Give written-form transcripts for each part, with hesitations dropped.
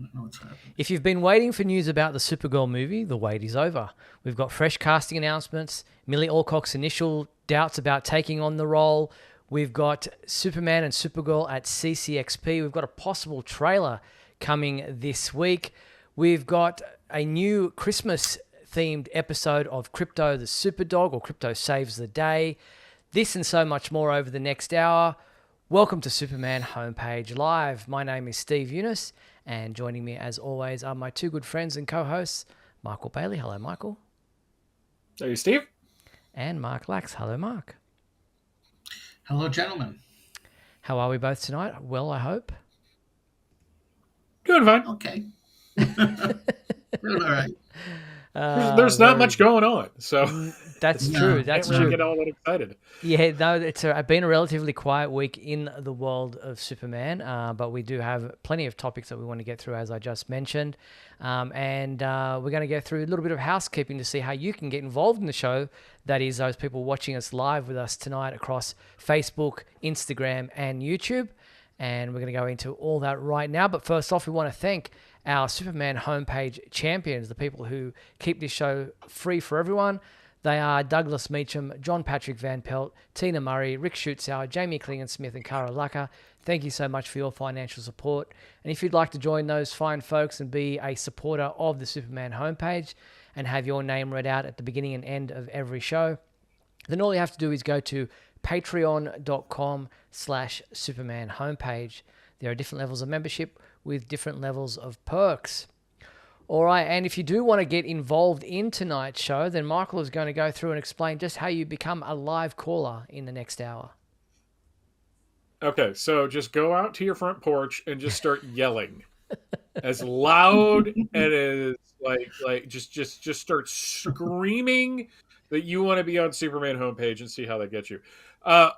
don't know what's happening. If you've been waiting for news about the Supergirl movie, the wait is over. We've got fresh casting announcements, Millie Alcock's initial doubts about taking on the role. We've got Superman and Supergirl at CCXP. We've got a possible trailer coming this week. We've got a new Christmas-themed episode of Crypto the Superdog, or Crypto Saves the Day. This and so much more over the next hour. Welcome to Superman Homepage Live. My name is Steve Eunice, and joining me as always are my two good friends and co-hosts, Michael Bailey. Hello, Michael. Hey, Steve. And Mark Lax. Hello, Mark. Hello, gentlemen. How are we both tonight? Well, I hope. Doing fine. Okay. Doing all right. There's not much going on, so that's true. That's can't true. really get all that excited. Yeah, no, it's been a relatively quiet week in the world of Superman, but we do have plenty of topics that we want to get through, as I just mentioned, and we're going to go through a little bit of housekeeping to see how you can get involved in the show. That is, those people watching us live with us tonight across Facebook, Instagram, and YouTube, and we're going to go into all that right now. But first off, we want to thank our Superman homepage champions, the people who keep this show free for everyone. They are Douglas Meacham, John Patrick Van Pelt, Tina Murray, Rick Schutzow, Jamie Klingensmith, and Cara Lucker. Thank you so much for your financial support. And if you'd like to join those fine folks and be a supporter of the Superman homepage and have your name read out at the beginning and end of every show, then all you have to do is go to patreon.com/Superman homepage. There are different levels of membership with different levels of perks. All right, and if you do want to get involved in tonight's show, then Michael is going to go through and explain just how you become a live caller in the next hour. Okay, so just go out to your front porch and just start yelling as loud and as just start screaming that you want to be on Superman homepage and see how that gets you.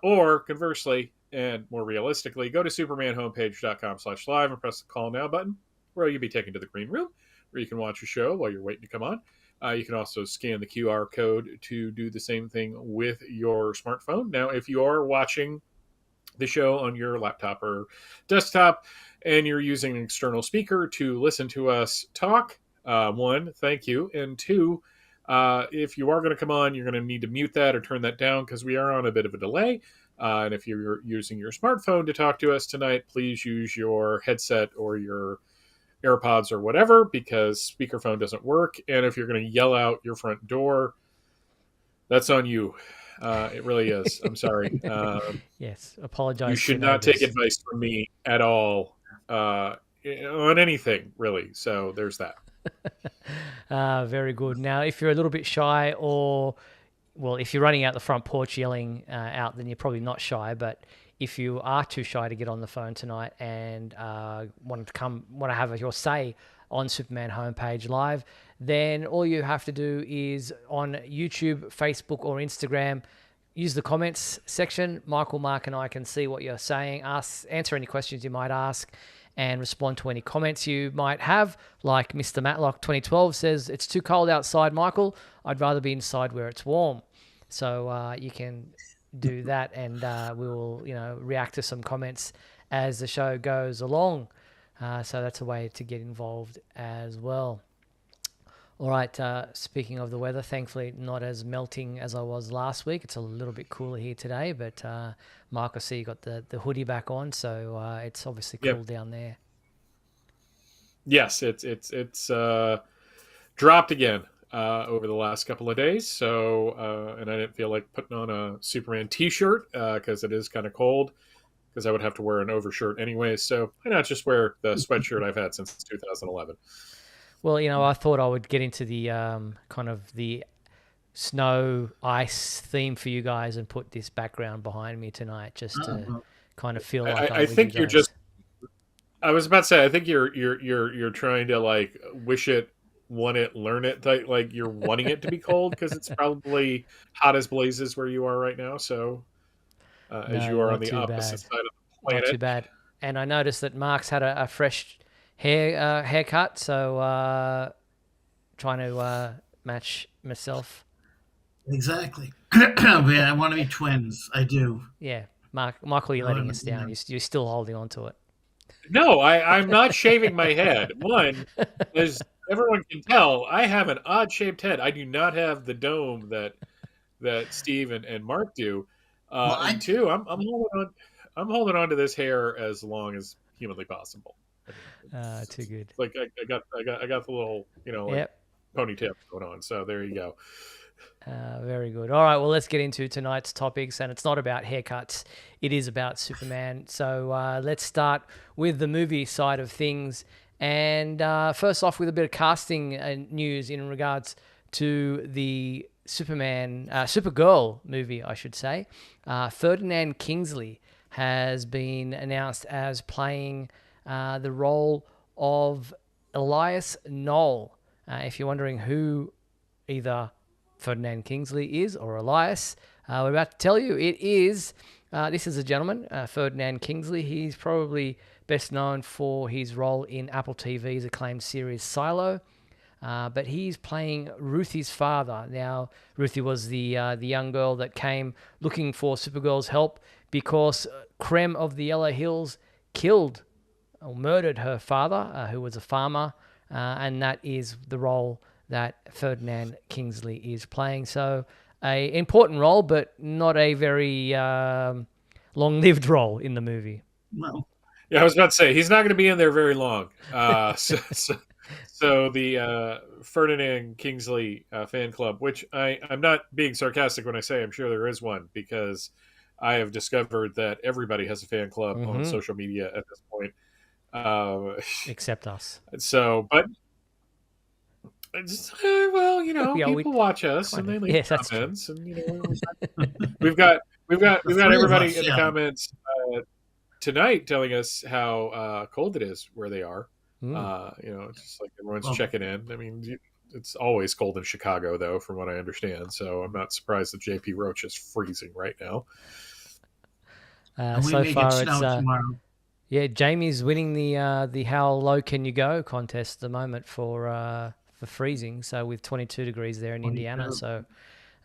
Or conversely, and more realistically, go to supermanhomepage.com/live and press the call now button, where you'll be taken to the green room, where you can watch your show while you're waiting to come on. You can also scan the QR code to do the same thing with your smartphone. Now, if you are watching the show on your laptop or desktop and you're using an external speaker to listen to us talk, one, thank you. And two, if you are going to come on, you're going to need to mute that or turn that down because we are on a bit of a delay. And if you're using your smartphone to talk to us tonight, please use your headset or your AirPods or whatever, because speakerphone doesn't work. And if you're going to yell out your front door, that's on you. It really is. I'm sorry. Yes, apologize. You should not take advice from me at all on anything, really. So there's that. Very good. Now, if you're a little bit shy if you're running out the front porch yelling out, then you're probably not shy. But if you are too shy to get on the phone tonight and want to have your say on Superman homepage live, then all you have to do is on YouTube, Facebook, or Instagram, use the comments section. Michael, Mark, and I can see what you're saying. Answer any questions you might ask, and respond to any comments you might have. Like Mr. Matlock 2012 says, "It's too cold outside, Michael. I'd rather be inside where it's warm." So you can do that, and we will, react to some comments as the show goes along. So that's a way to get involved as well. All right, speaking of the weather, thankfully not as melting as I was last week. It's a little bit cooler here today, but Mark, I see you got the hoodie back on, so it's obviously cool down there. Yes, it's dropped again over the last couple of days. So, and I didn't feel like putting on a Superman t-shirt because it is kind of cold, because I would have to wear an overshirt anyways. So why not just wear the sweatshirt I've had since 2011? Well, I thought I would get into the kind of the snow ice theme for you guys and put this background behind me tonight, just to kind of feel like I think you're just. I was about to say, I think you're trying to like wish it, want it, learn it. Like you're wanting it to be cold because it's probably hot as blazes where you are right now. So as you are on the opposite side of the planet, not too bad. And I noticed that Mark's had a fresh haircut, so trying to match myself. Exactly. Yeah, I want to be twins. I do. Yeah, Michael, you're letting us down. You're still holding on to it. No, I'm not shaving my head. One, as everyone can tell, I have an odd shaped head. I do not have the dome that Steve and Mark do. Well, And two, I'm holding on to this hair as long as humanly possible. I mean, Too good. it's like I got the little like Yep. ponytail going on. So there you go. Very good. All right, well, let's get into tonight's topics, and it's not about haircuts. It is about Superman. So let's start with the movie side of things, and first off with a bit of casting news in regards to the Supergirl movie, I should say. Ferdinand Kingsley has been announced as playing the role of Elias Knoll. If you're wondering who either Ferdinand Kingsley is or Elias, we're about to tell you it is. This is a gentleman, Ferdinand Kingsley. He's probably best known for his role in Apple TV's acclaimed series Silo. But he's playing Ruthie's father. Now, Ruthie was the young girl that came looking for Supergirl's help because Krem of the Yellow Hills killed or murdered her father, who was a farmer, and that is the role that Ferdinand Kingsley is playing. So, a important role, but not a very long-lived role in the movie. well, Yeah, I was about to say he's not going to be in there very long. So the Ferdinand Kingsley fan club, which I'm not being sarcastic when I say I'm sure there is one, because I have discovered that everybody has a fan club on Mm-hmm. social media at this point. Uh, Except us. so, but well, Yeah, we people watch us kind and of. they leave Yes, that's true. comments, and we've got the three of everybody us, in the yeah. comments tonight telling us how cold it is where they are. Mm. It's just like everyone's Well, checking in. I mean, it's always cold in Chicago, though, from what I understand. So I'm not surprised that JP Roach is freezing right now. and we So may get far, it's snow tomorrow. yeah. Jamie's winning the How Low Can You Go contest at the moment for freezing. So with 22 degrees there in Indiana. 22. So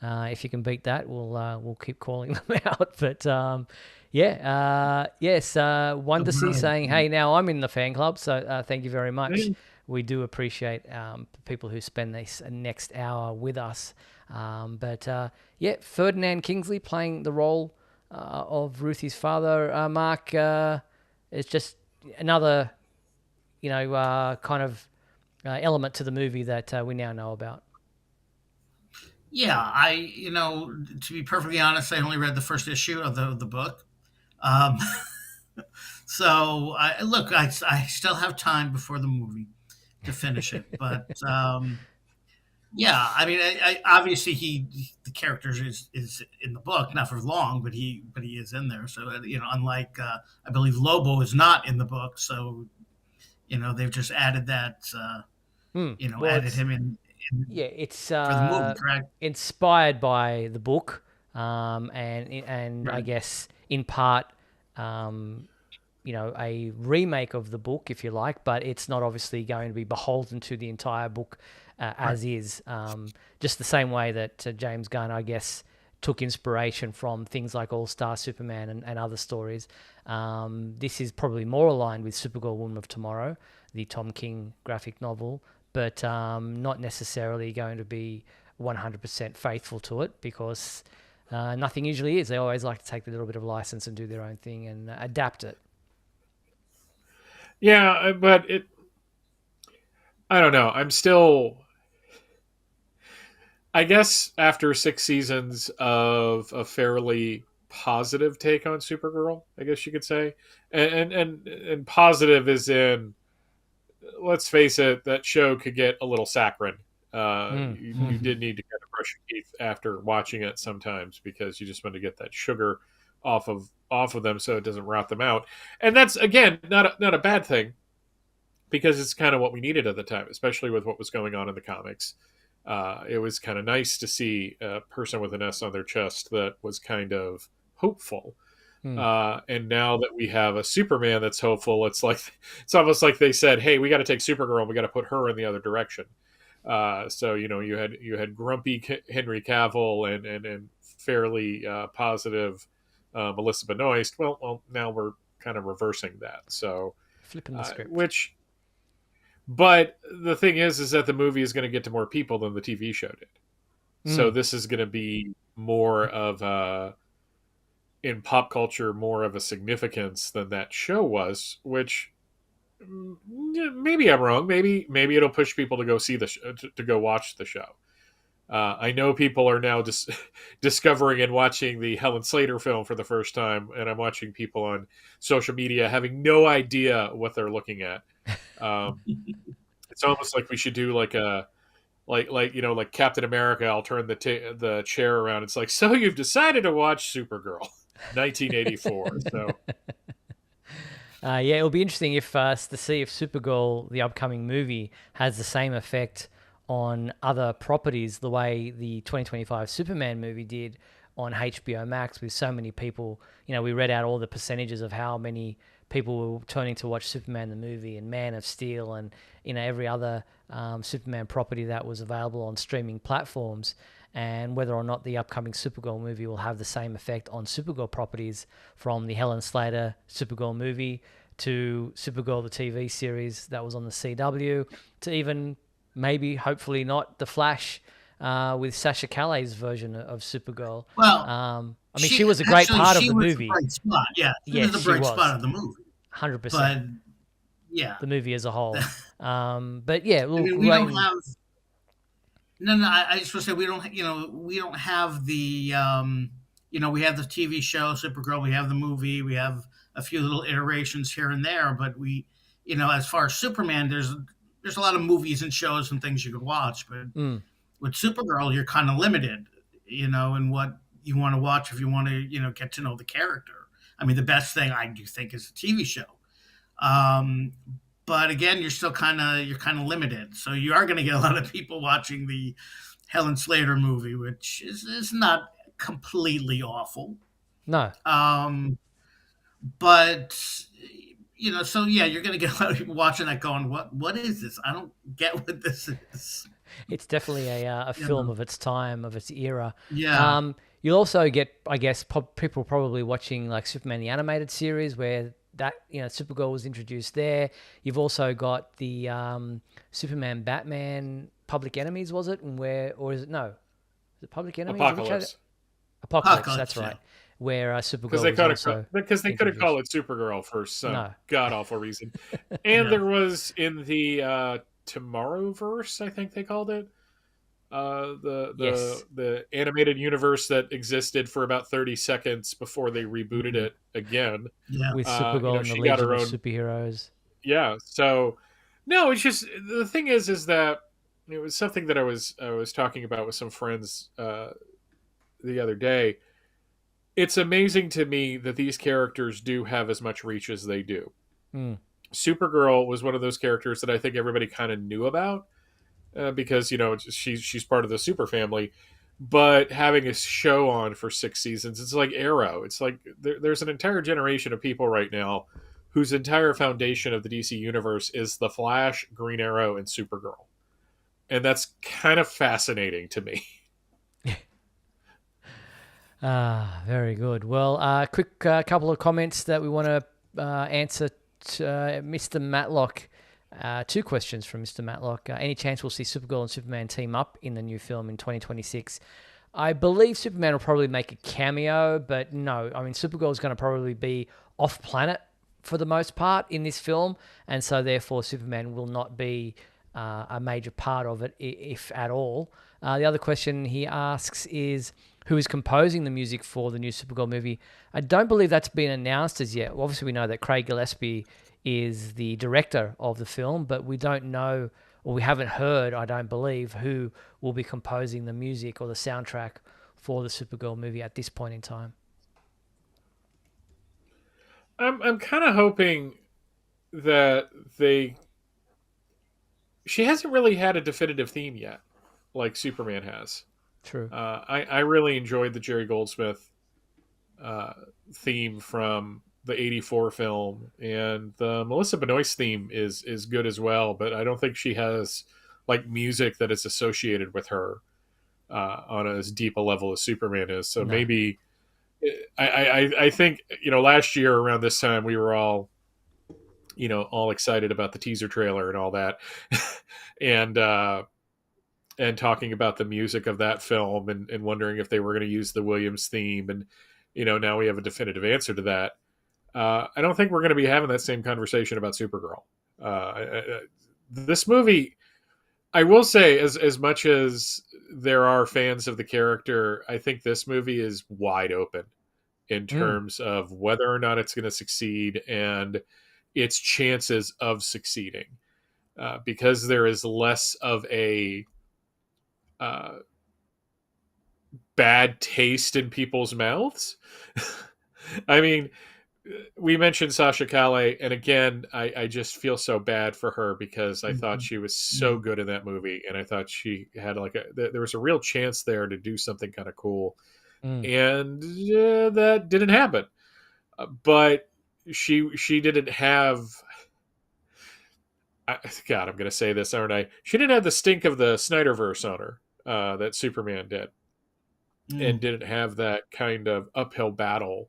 if you can beat that, we'll keep calling them out. But yes. Wonder C Brilliant. saying, "Hey, now I'm in the fan club." So thank you very much. Yeah. We do appreciate people who spend this next hour with us. Yeah, Ferdinand Kingsley playing the role of Ruthie's father. Mark, it's just another, kind of element to the movie that we now know about. Yeah, to be perfectly honest, I only read the first issue of the book. Um, so look, I still have time before the movie to finish it, but yeah, I mean, obviously the character is in the book, not for long, but he is in there. So unlike I believe Lobo is not in the book, so they've just added that Well, added it's him in yeah, it's for the movie, correct? inspired by the book, and I Right, guess in part, um, a remake of the book, if you like, but it's not obviously going to be beholden to the entire book right. as is. Just the same way that James Gunn, I guess, took inspiration from things like All Star Superman and other stories. This is probably more aligned with Supergirl Woman of Tomorrow, the Tom King graphic novel, but not necessarily going to be 100% faithful to it because nothing usually is. They always like to take a little bit of license and do their own thing and adapt it. Yeah, but I don't know. I'm still, I guess, after 6 seasons of a fairly positive take on Supergirl, I guess you could say, and positive is in, let's face it, that show could get a little saccharine. Mm. You did need to kind of brush your teeth after watching it sometimes because you just want to get that sugar off of them so it doesn't rot them out. And that's again not a bad thing because it's kind of what we needed at the time, especially with what was going on in the comics. It was kind of nice to see a person with an S on their chest that was kind of hopeful. Mm. And now that we have a Superman that's hopeful, it's almost like they said, "Hey, we got to take Supergirl and we got to put her in the other direction." So you had grumpy Henry Cavill and fairly positive Melissa Benoist. Well, now we're kind of reversing that. So Flipping the script. Which, but the thing is that the movie is going to get to more people than the TV show did. So Mm. this is going to be more of a, in pop culture, more of a significance than that show was. Which maybe I'm wrong. Maybe it'll push people to go see to go watch the show. I know people are now discovering and watching the Helen Slater film for the first time, and I'm watching people on social media having no idea what they're looking at. Um, it's almost like we should do like a like Captain America. I'll turn the chair around. It's like, so you've decided to watch Supergirl, 1984. So Yeah, it'll be interesting if to see if Supergirl, the upcoming movie, has the same effect on other properties the way the 2025 Superman movie did on HBO Max with so many people. We read out all the percentages of how many people were turning to watch Superman the movie and Man of Steel and every other Superman property that was available on streaming platforms, and whether or not the upcoming Supergirl movie will have the same effect on Supergirl properties, from the Helen Slater Supergirl movie to Supergirl the TV series that was on the CW, to even maybe, hopefully not, The Flash with Sasha Calle's version of Supergirl. Well, I mean, she was a great part of she the was the movie. bright spot. Yeah, she was Yes, the she bright spot was. of the movie. 100%. But yeah, The movie as a whole. But yeah, I we'll mean, we don't wait. have. No, no. I just want to say we don't. We don't have the. We have the TV show Supergirl. We have the movie. We have a few little iterations here and there. But as far as Superman, there's a lot of movies and shows and things you could watch. But Mm, with Supergirl, you're kind of limited. In what you want to watch if you want to, get to know the character. I mean, the best thing I do think is a TV show. Um, but again, you're kind of limited. So you are going to get a lot of people watching the Helen Slater movie, which is not completely awful. no, Um, but so yeah, you're going to get a lot of people watching that going, what is this? I don't get what this is. it's definitely a You film know? of its time, of its era. Yeah, You'll also get, I guess, people probably watching like Superman the animated series, where that Supergirl was introduced there. You've also got the Superman Batman Public Enemies, was it? And where, or is it, no? Is it Public Enemies? Which Apocalypse, Apocalypse? That's Apocalypse. Yeah, right. Where because Supergirl they was could also they could have introduced. called it Supergirl for some No. god awful reason. And yeah, there was in the Tomorrowverse, I think they called it, Yes. the animated universe that existed for about 30 seconds before they rebooted mhm, it again. yeah, With Supergirl and the She got Legion her of own. Superheroes. Yeah. So no, it's just the thing is that it was something that I was talking about with some friends the other day. It's amazing to me that these characters do have as much reach as they do. Mm. Supergirl was one of those characters that I think everybody kind of knew about, because she's part of the super family. But having a show on for 6 seasons, it's like Arrow. It's like there's an entire generation of people right now whose entire foundation of the DC universe is the Flash, Green Arrow, and Supergirl, and that's kind of fascinating to me. Very good. Well, quick couple of comments that we want to answer to Mr. Matlock. Two questions from Mr. Matlock. Any chance we'll see Supergirl and Superman team up in the new film in 2026? I believe Superman will probably make a cameo, but no. I mean, Supergirl is going to probably be off planet for the most part in this film, and so therefore Superman will not be a major part of it, if at all. The other question he asks is, who is composing the music for the new Supergirl movie? I don't believe that's been announced as yet. Well, obviously, we know that Craig Gillespie is the director of the film, but we don't know, or we haven't heard, I don't believe, who will be composing the music or the soundtrack for the Supergirl movie at this point in time. I'm kind of hoping that they. She hasn't really had a definitive theme yet, like Superman has. True. I really enjoyed the Jerry Goldsmith uh, theme from the '84 film, and the Melissa Benoist theme is good as well. But I don't think she has like music that is associated with her on as deep a level as Superman is. So No. maybe I think last year around this time we were all all excited about the teaser trailer and all that, and talking about the music of that film, and wondering if they were going to use the Williams theme, and now we have a definitive answer to that. I don't think we're going to be having that same conversation about Supergirl. This movie, I will say, as much as there are fans of the character, I think this movie is wide open in Mm. terms of whether or not it's going to succeed and its chances of succeeding, because there is less of a uh, bad taste in people's mouths. I mean, we mentioned Sasha Calais, and again, I just feel so bad for her because I thought Mhm. she was so Yeah. good in that movie, and I thought she had there was a real chance there to do something kind of cool, Mm. and that didn't happen. But she didn't have. God, I'm going to say this, aren't I? She didn't have the stink of the Snyderverse on her that Superman did, and Mm. didn't have that kind of uphill battle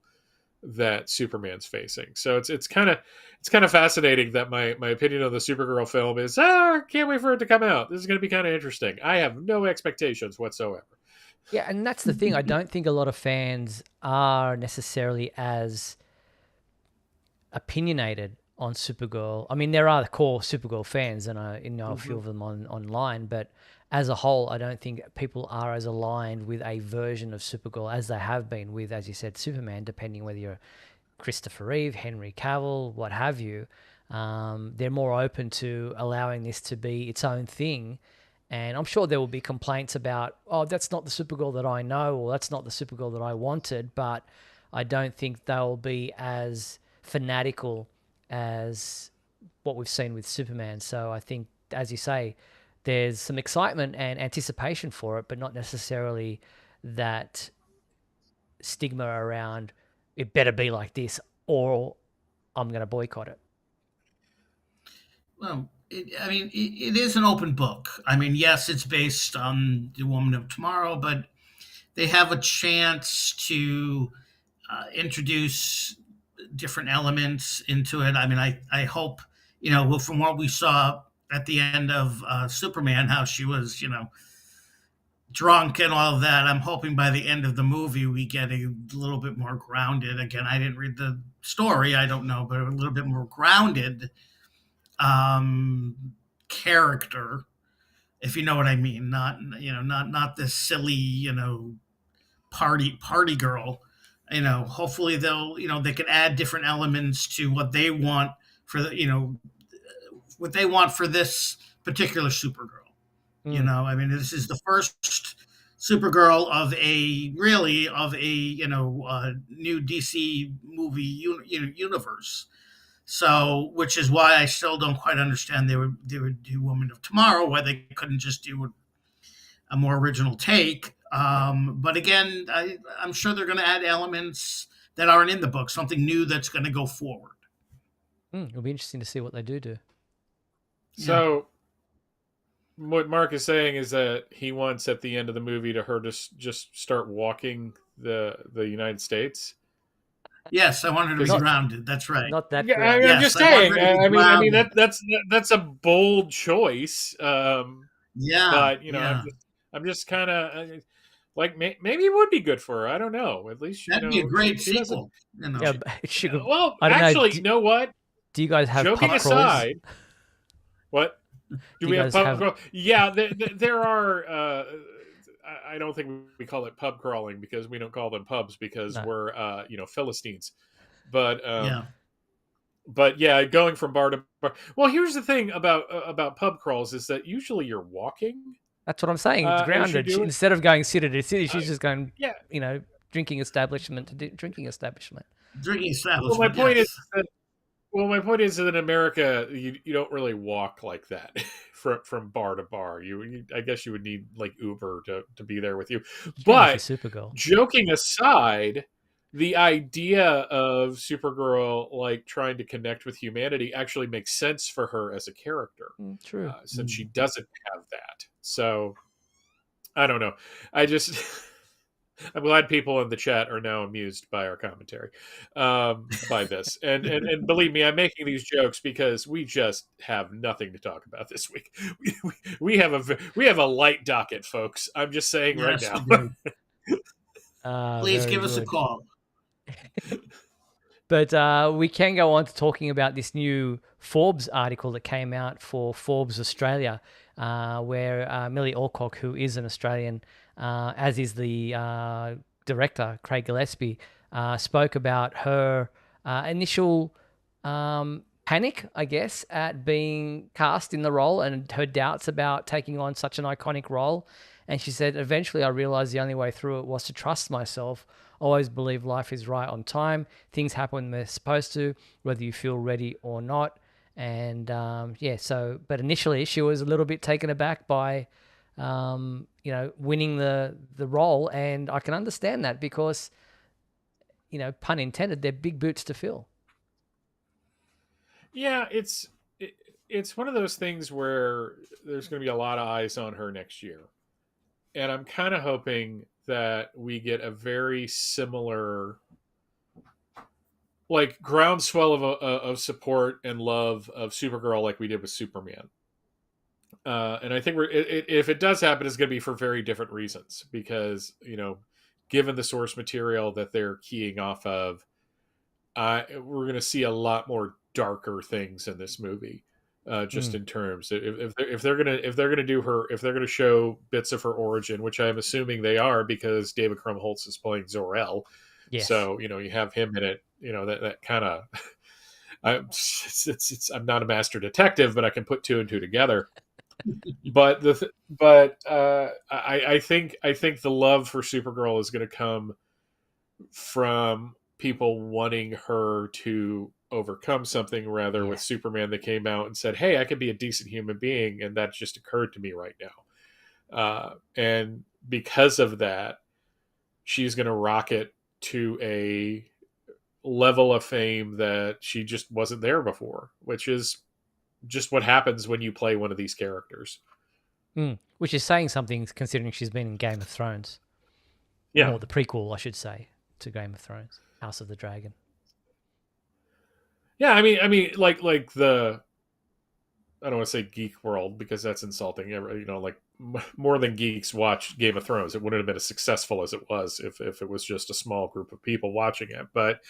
that Superman's facing. So it's kind of fascinating that my opinion of the Supergirl film is can't wait for it to come out. This is going to be kind of interesting. I have no expectations whatsoever. Yeah, and that's the thing. I don't think a lot of fans are necessarily as opinionated on Supergirl. I mean, there are the core Supergirl fans, and I know a few Mhm. of them online, but as a whole, I don't think people are as aligned with a version of Supergirl as they have been with, as you said, Superman, depending whether you're Christopher Reeve, Henry Cavill, what have you. They're more open to allowing this to be its own thing. And I'm sure there will be complaints about, oh, that's not the Supergirl that I know, or that's not the Supergirl that I wanted. But I don't think they'll be as fanatical as what we've seen with Superman. So I think, as you say, there's some excitement and anticipation for it, but not necessarily that stigma around it better be like this or I'm going to boycott it. Well, I mean, it is an open book. I mean, yes, it's based on the Woman of Tomorrow, but they have a chance to introduce different elements into it. I mean, I hope, well, from what we saw at the end of Superman, how she was, drunk and all of that. I'm hoping by the end of the movie we get a little bit more grounded. Again, I didn't read the story, I don't know, but a little bit more grounded um, character, if you know what I mean. Not this silly, party girl. Hopefully they can add different elements to what they want for what they want for this particular Supergirl. Mm, I mean, this is the first Supergirl of a new DC movie universe. So, which is why I still don't quite understand they would do Woman of Tomorrow, why they couldn't just do a more original take. But again, I'm sure they're going to add elements that aren't in the book, something new that's going to go forward. it'll be interesting to see what they do. Yeah. So what Mark is saying is that he wants at the end of the movie to her to just start walking the United States, Yes, I wanted to be because Not grounded. That's right. not that yeah, I'm grounded. just Yes, I want saying. her to be I mean grounded. that's a bold choice. Yeah, But yeah. I'm just kind of like, maybe it would be good for her. I don't know. At least That'd be a great she doesn't. sequel. You know. Yeah, She, sugar. well, I don't know. actually, you know what? Do you guys have Joking pub crawls? aside, what do Do you we have guys pub have? crawl? Yeah, there are. I don't think we call it pub crawling because we don't call them pubs because No, we're Philistines. But Yeah. yeah, going from bar to bar. Well, here's the thing about pub crawls is that usually you're walking that's what I'm saying. It's as you grounded. do it. Instead of going city to city, Uh, she's just going, yeah. drinking establishment to drinking establishment. Drinking Well, my establishment, point is yes. that my point is that in America, you don't really walk like that from bar to bar. I guess you would need like Uber to be there with you. You can if you're But Supergirl. joking aside, the idea of Supergirl like trying to connect with humanity actually makes sense for her as a character, True. since she Mm. doesn't have that. So I don't know. I just I'm glad people in the chat are now amused by our commentary, by this. And believe me, I'm making these jokes because we just have nothing to talk about this week. We have a light docket, folks. I'm just saying right Yes, now. agreed. Please Very give us a good. call. But we can go on to talking about this new Forbes article that came out for Forbes Australia, where Millie Alcock, who is an Australian, as is the director, Craig Gillespie, spoke about her initial panic, I guess, at being cast in the role and her doubts about taking on such an iconic role. And she said, eventually I realized the only way through it was to trust myself. Always believe life is right on time. Things happen when they're supposed to, whether you feel ready or not. And yeah, so, but initially she was a little bit taken aback by, winning the role. And I can understand that because, pun intended, they're big boots to fill. Yeah, it's one of those things where there's going to be a lot of eyes on her next year, and I'm kind of hoping that we get a very similar, like, groundswell of support and love of Supergirl like we did with Superman. And I think if it does happen, it's going to be for very different reasons because given the source material that they're keying off of, we're going to see a lot more darker things in this movie. Just in terms, if they're gonna do her, if they're gonna show bits of her origin, which I'm assuming they are because David Krumholtz is playing Zor-El, Yes. so you have him in it. That kind of. I'm not a master detective, but I can put two and two together. But I think the love for Supergirl is going to come from people wanting her to overcome something rather Yeah. with Superman that came out and said, hey, I could be a decent human being, and that just occurred to me right now. And because of that, she's going to rocket to a level of fame that she just wasn't there before, which is just what happens when you play one of these characters. Which is saying something considering she's been in Game of Thrones. Yeah. More the prequel, I should say, to Game of Thrones, House of the Dragon. Yeah, I mean, like the, I don't want to say geek world because that's insulting. Like more than geeks watch Game of Thrones. It wouldn't have been as successful as it was if it was just a small group of people watching it. But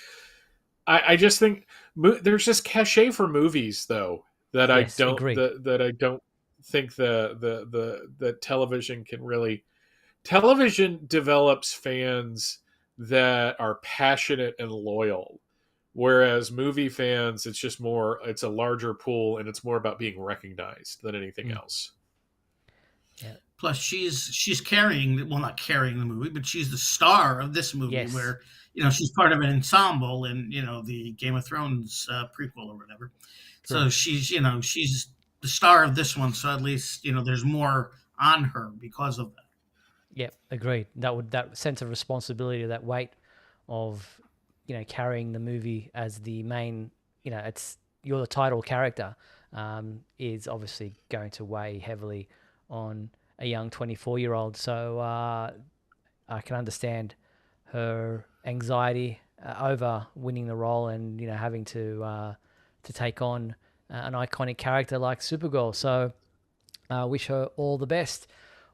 I just think there's just cachet for movies though that I Yes, don't agreed. that I don't think the television can really. Television develops fans that are passionate and loyal, whereas movie fans, it's a larger pool and it's more about being recognized than anything Mm, else. yeah. Plus, she's carrying, well, not carrying the movie, but she's the star of this movie, Yes. where she's part of an ensemble in the Game of Thrones prequel or whatever. True. So she's the star of this one. So at least there's more on her because of that. Yep, agreed. That sense of responsibility, that weight of carrying the movie as the main, it's you're the title character, is obviously going to weigh heavily on a young 24-year-old. So I can understand her anxiety over winning the role and having to take on an iconic character like Supergirl. So wish her all the best.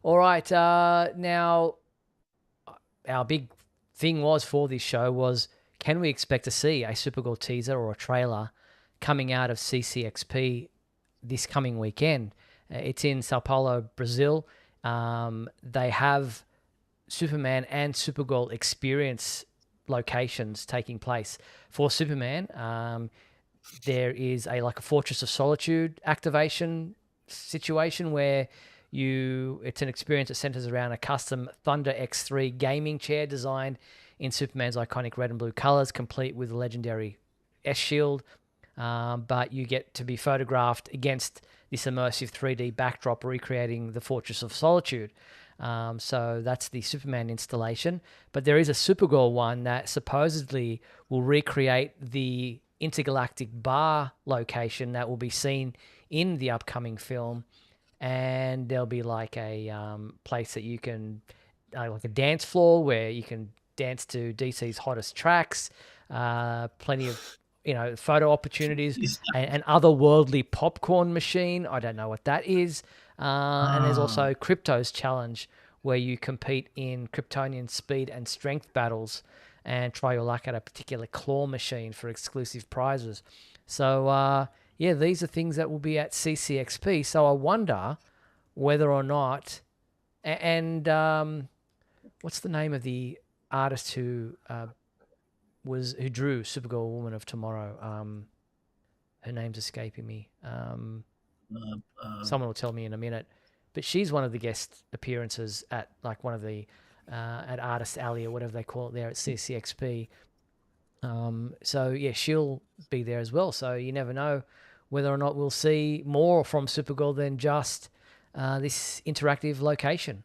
All right, now our big thing was for this show was, can we expect to see a Supergirl teaser or a trailer coming out of CCXP this coming weekend? It's in Sao Paulo, Brazil. They have Superman and Supergirl experience locations taking place. For Superman, there is like a Fortress of Solitude activation situation where it's an experience that centers around a custom Thunder X3 gaming chair designed in Superman's iconic red and blue colors, complete with a legendary S shield. But you get to be photographed against this immersive 3D backdrop, recreating the Fortress of Solitude. So that's the Superman installation. But there is a Supergirl one that supposedly will recreate the intergalactic bar location that will be seen in the upcoming film. And there'll be like a place that you can like a dance floor where you can dance to DC's hottest tracks. Plenty of photo opportunities, Jeez. an otherworldly popcorn machine. I don't know what that is. And there's Oh, also Crypto's challenge, where you compete in Kryptonian speed and strength battles and try your luck at a particular claw machine for exclusive prizes. So yeah, these are things that will be at CCXP. So I wonder whether or not, and what's the name of the artist who drew Supergirl, Woman of Tomorrow? Her name's escaping me. uh, uh, Someone will tell me in a minute. But she's one of the guest appearances at like one of the at Artist Alley or whatever they call it there at CCXP. So yeah, she'll be there as well. So you never know whether or not we'll see more from Supergirl than just this interactive location.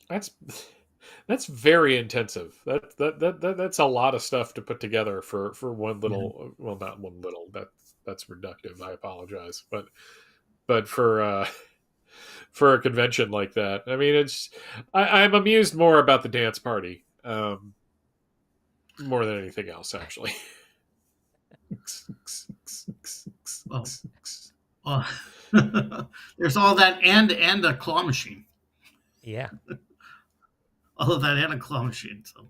That's that's very intensive. That's a lot of stuff to put together for one yeah. little. Well, not one little. That's reductive. I apologize, but for a convention like that, I mean, I'm amused more about the dance party, more than anything else, actually. Well, well, there's all that and a claw machine. Yeah. All of that and a claw machine. So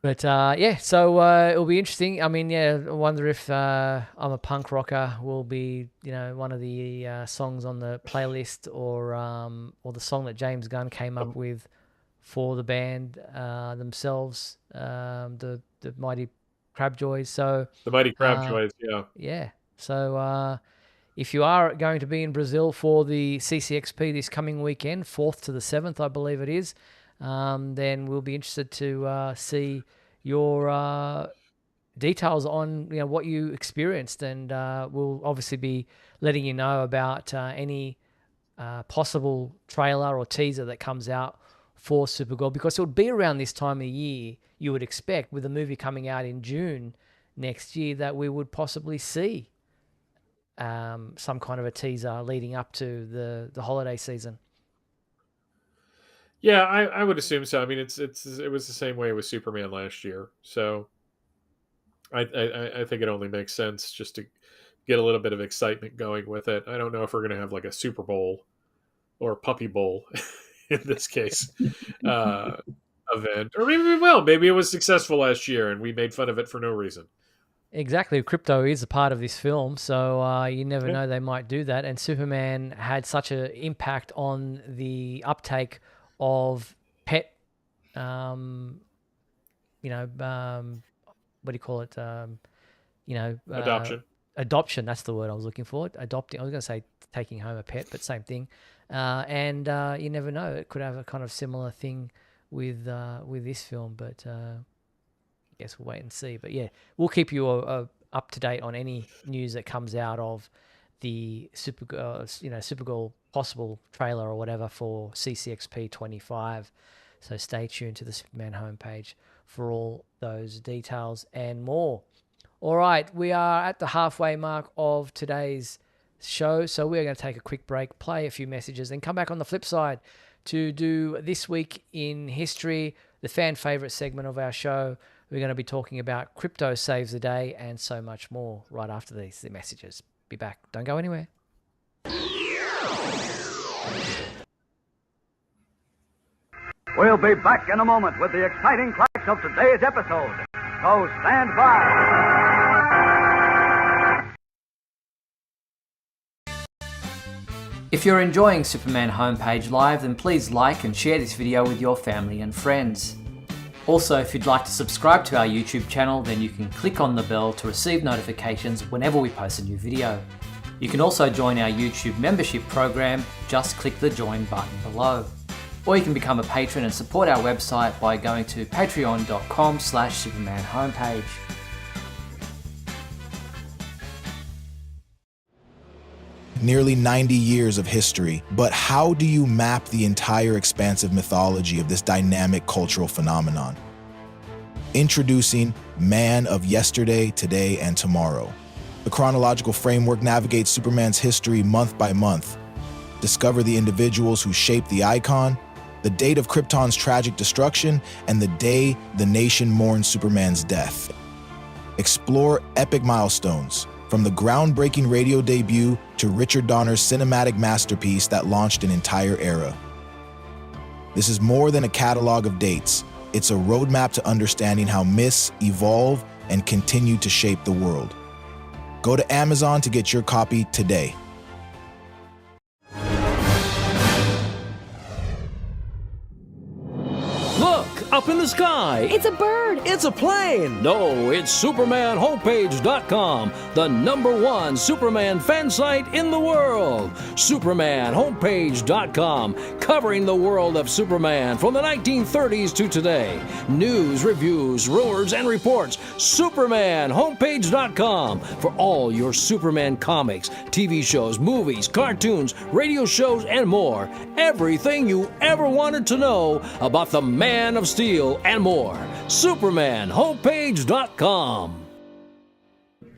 But yeah, so it'll be interesting. I mean, yeah, I wonder if I'm a Punk Rocker will be, one of the songs on the playlist, or the song that James Gunn came up with for the band themselves, the Mighty Crabjoys. So The Mighty uh, Crabjoys, yeah. yeah, so if you are going to be in Brazil for the CCXP this coming weekend, 4th to the 7th, I believe it is, then we'll be interested to see your details on what you experienced, and we'll obviously be letting you know about any possible trailer or teaser that comes out for Supergirl, because it would be around this time of year you would expect, with the movie coming out in June next year, that we would possibly see some kind of a teaser leading up to the holiday season. Yeah, I would assume so. I mean, it was the same way with Superman last year, so I think it only makes sense just to get a little bit of excitement going with it. I don't know if we're gonna have like a Super Bowl or Puppy Bowl in this case uh, event, or maybe we will. Maybe it was successful last year and we made fun of it for no reason. Exactly. Crypto is a part of this film, so you never Yeah, know, they might do that. And Superman had such an impact on the uptake of pet, um, what do you call it? You know, uh, adoption. Adoption. That's the word I was looking for. Adopting. I was going to say taking home a pet, but same thing. And you never know, it could have a kind of similar thing with this film, but. Guess we'll wait and see. But yeah, we'll keep you up to date on any news that comes out of the Supergirl possible trailer or whatever for CCXP 25. So stay tuned to the Superman homepage for all those details and more. All right, we are at the halfway mark of today's show, so we're going to take a quick break, play a few messages, and come back on the flip side to do This Week in History, the fan favorite segment of our show. We're going to be talking about Crypto Saves the Day and so much more right after the messages. Be back. Don't go anywhere. We'll be back in a moment with the exciting climax of today's episode. So stand by. If you're enjoying Superman Homepage Live, then please like and share this video with your family and friends. Also, if you'd like to subscribe to our YouTube channel, then you can click on the bell to receive notifications whenever we post a new video. You can also join our YouTube membership program, just click the join button below. Or you can become a patron and support our website by going to patreon.com/supermanhomepage. Nearly 90 years of history, but how do you map the entire expansive mythology of this dynamic cultural phenomenon? Introducing Man of Yesterday, Today, and Tomorrow. The chronological framework navigates Superman's history month by month, Discover the individuals who shaped the icon, the date of Krypton's tragic destruction, and the day the nation mourned Superman's death. Explore epic milestones, from the groundbreaking radio debut to Richard Donner's cinematic masterpiece that launched an entire era. This is more than a catalog of dates. It's a roadmap to understanding how myths evolve and continue to shape the world. Go to Amazon to get your copy today. Look, up in the sky. It's a bird. It's a plane. No, it's SupermanHomepage.com, the #1 Superman fan site in the world. SupermanHomepage.com, covering the world of Superman from the 1930s to today. News, reviews, rumors, and reports. SupermanHomepage.com for all your Superman comics, TV shows, movies, cartoons, radio shows, and more. Everything you ever wanted to know about the Man of Steel and more. SupermanHomepage.com.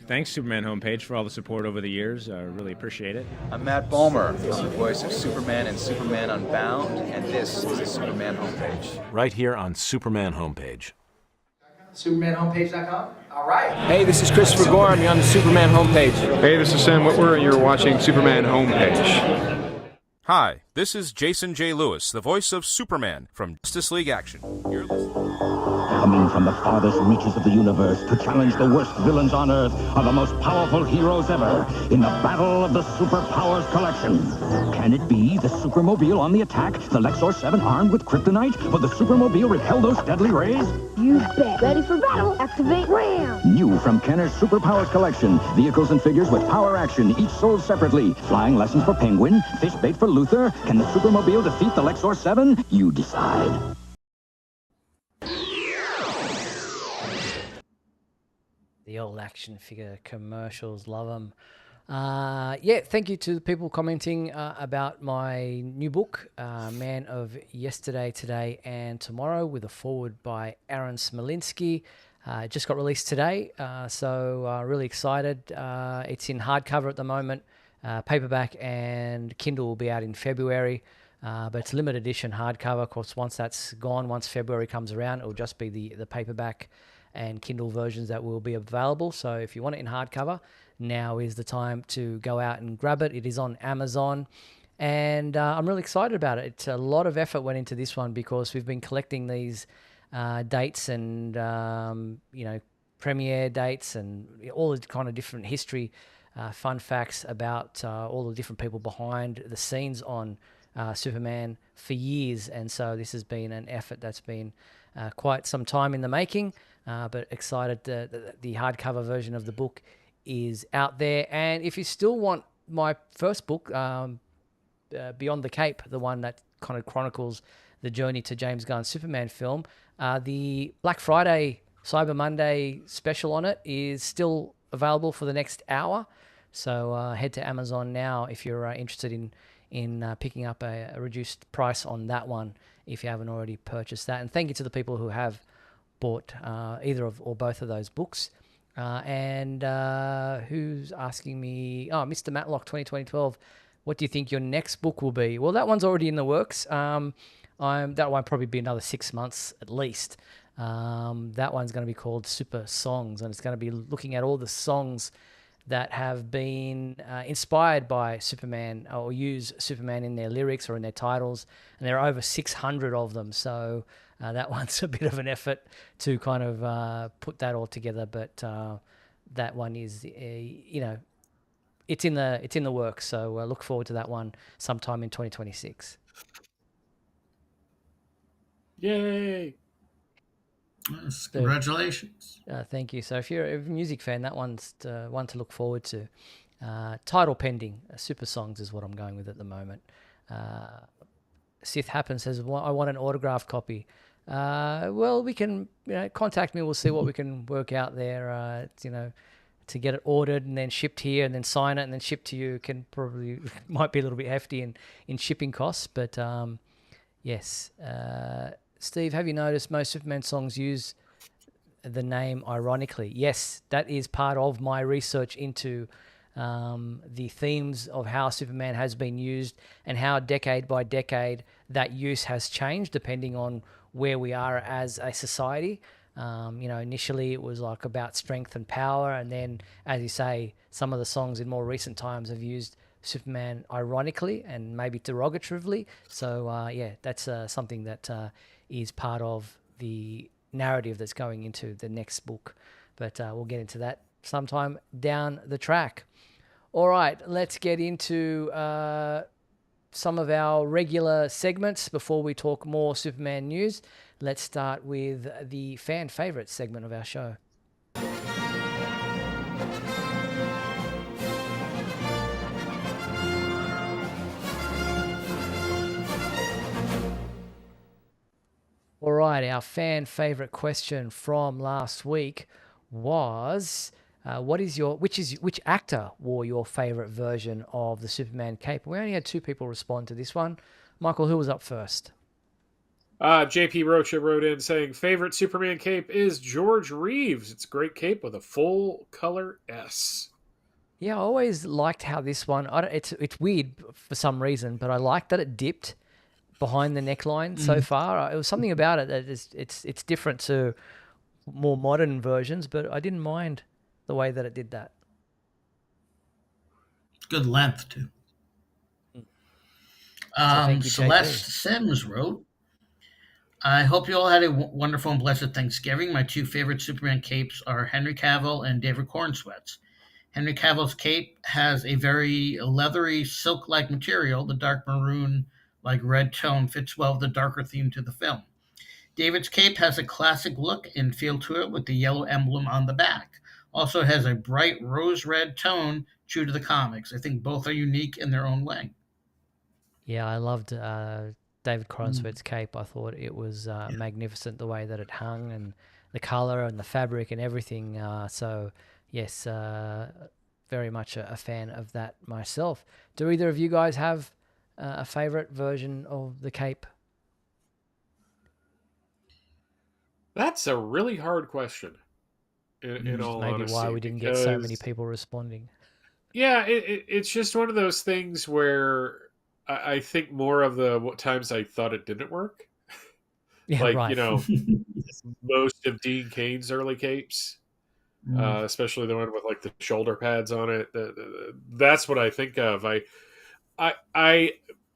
Thanks, Superman Homepage, for all the support over the years. I really appreciate it. I'm Matt Bomer. I'm the voice of Superman in Superman Unbound, and this is the Superman Homepage. Right here on Superman Homepage. SupermanHomepage.com? All right. Hey, this is Christopher Gorham on the Superman Homepage. Hey, this is Sam Whitwer, and you're watching Superman Homepage. Hi, this is Jason J. Lewis, the voice of Superman from Justice League Action. You're listening. Coming from the farthest reaches of the universe to challenge the worst villains on Earth are the most powerful heroes ever in the battle of the Superpowers Collection. Can it be the Supermobile on the attack, the Lexor 7 armed with kryptonite? Will the Supermobile repel those deadly rays? You bet. Ready for battle. Activate RAM. New from Kenner's Superpowers Collection. Vehicles and figures with power action, each sold separately. Flying lessons for Penguin, fish bait for Luther. Can the Supermobile defeat the Lexor 7? You decide. The old action figure commercials, love them. Yeah, thank you to the people commenting about my new book, Man of Yesterday, Today, and Tomorrow, with a foreword by Aaron Smolinski. It just got released today, so really excited. It's in hardcover at the moment, paperback, and Kindle will be out in February. But it's limited edition hardcover. Of course, once that's gone, once February comes around, it will just be the paperback and Kindle versions that will be available. So if you want it in hardcover, now is the time to go out and grab it. It is on Amazon, and I'm really excited about it. It's a lot of effort went into this one because we've been collecting these dates and premiere dates and all the kind of different history, fun facts about all the different people behind the scenes on Superman for years. And so this has been an effort that's been quite some time in the making. But excited that the hardcover version of the book is out there. And if you still want my first book, Beyond the Cape, the one that kind of chronicles the journey to James Gunn's Superman film, the Black Friday, Cyber Monday special on it is still available for the next hour. So head to Amazon now if you're interested in picking up a reduced price on that one if you haven't already purchased that. And thank you to the people who have bought either of or both of those books. And who's asking me, Mr. Matlock 2012, what do you think your next book will be? Well, that one's already in the works. That one probably be another 6 months at least. That one's going to be called Super Songs, and it's going to be looking at all the songs that have been inspired by Superman or use Superman in their lyrics or in their titles, and there are over 600 of them. So that one's a bit of an effort to kind of put that all together, but that one is, it's in the works. So look forward to that one sometime in 2026. Yay! Yes, congratulations. Thank you. So if you're a music fan, that one's one to look forward to. Title pending. Super Songs is what I'm going with at the moment. Sith Happen says, I want an autographed copy. Well, we can, contact me. We'll see what we can work out there. To get it ordered and then shipped here and then sign it and then shipped to you might be a little bit hefty in shipping costs. But yes. Steve, have you noticed most Superman songs use the name ironically? Yes, that is part of my research into the themes of how Superman has been used and how decade by decade that use has changed depending on where we are as a society. Initially it was like about strength and power, and then, as you say, some of the songs in more recent times have used Superman ironically and maybe derogatively. So that's something that is part of the narrative that's going into the next book. But we'll get into that sometime down the track. All right, let's get into some of our regular segments before we talk more Superman news. Let's start with the fan favorite segment of our show. All right, our fan favorite question from last week was, which actor wore your favorite version of the Superman cape? We only had 2 people respond to this one. Michael, who was up first? JP Rocha wrote in saying favorite Superman cape is George Reeves. It's a great cape with a full color S. Yeah, I always liked how this one. It's weird for some reason, but I liked that it dipped behind the neckline so far. It was something about it that it's different to more modern versions, but I didn't mind the way that it did that. Good length too. So thank you, Celeste JP. Sims wrote, I hope you all had a wonderful and blessed Thanksgiving. My 2 favorite Superman capes are Henry Cavill and David Cornsweat's. Henry Cavill's cape has a very leathery, silk-like material. The dark maroon, like red tone, fits well with the darker theme to the film. David's cape has a classic look and feel to it with the yellow emblem on the back. Also has a bright rose red tone true to the comics. I think both are unique in their own way. Yeah, I loved David Cornsweat's cape. I thought it was magnificent the way that it hung and the color and the fabric and everything. So yes, very much a fan of that myself. Do either of you guys have a favorite version of the cape? That's a really hard question. In all Maybe honesty, why we didn't get so many people responding. Yeah, it's just one of those things where I think more of the times I thought it didn't work. Yeah, like, right. Most of Dean Cain's early capes, especially the one with like the shoulder pads on it. That's what I think of.